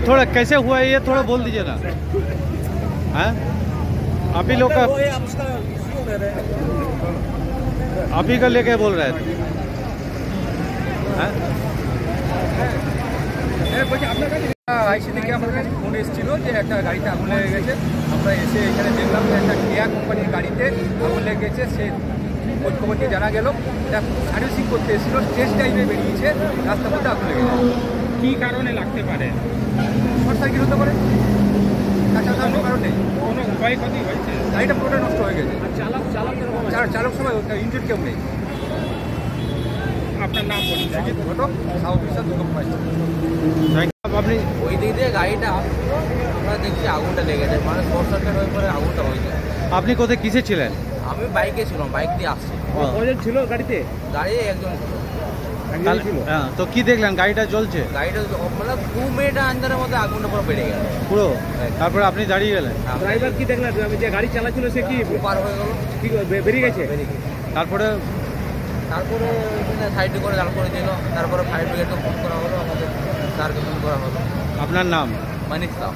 थोड़ा कैसे हुआ है ये थोड़ा बोल दीजिए ना। हैं आप ही लोग का आप ही का लेके बोल रहे थे। আইসি থেকে আমার কাছে ফোন এসেছিল যে একটা গাড়িতে আগুন লেগে গেছে। আমরা এসে এখানে দেখলাম যে একটা কেয়া কোম্পানির গাড়িতে আগুন লেগে গেছে। সে খোঁজ খবর দিয়ে জানা গেল এটা সার্ভিসিং করতে এসেছিল, স্টেজ টাইমে বেরিয়েছে, রাস্তার মধ্যে আগুন লেগে গেছে। কী কারণে লাগতে পারে? শর্ট সার্কিট হতে পারে, তাছাড়া কোনো কারণ নেই। কোনো ক্ষয়ক্ষতি হয়েছে? গাড়িটা পুরোটা নষ্ট হয়ে গেছে। চালক সময় ইঞ্জিন কেউ নেই। আপনার নাম বলুন। সুজিত ঘটক, সাউথ বিশাল দুর্গম মাস্টার। আপনি ওই দিক দিয়ে গাড়িটা আমরা দেখছি আগুনটা লেগেছে, মানে শর্ট সার্কিট হয়ে পরে আগুনটা হয়েছে। আপনি কোথায় কিসে ছিলেন? আমি বাইকে ছিলাম, বাইক দিয়ে আসছি। কজন ছিল গাড়িতে? গাড়ি একজন ছিল। হ্যাঁ, তো কি দেখলেন গাড়িটা জ্বলছে? গাড়িটা মানে 2 মিনিট আন্দারের মধ্যে আগুনটা পুরো বেড়ে গেল পুরো। তারপরে আপনি দাঁড়িয়ে গেলেন? ড্রাইভার কি দেখলেন? যে গাড়ি চালাচ্ছিল সে কি পার হয়ে গেল, কি বেরিয়ে গেছে? তারপরে তারপরে সাইডে করে দাঁড় করে দিল। তারপরে ফায়ার ব্রিগেডকে ফোন করা হলো, আমাদের স্যারকে ফোন করা হলো। আপনার নাম? মানিক সাহ।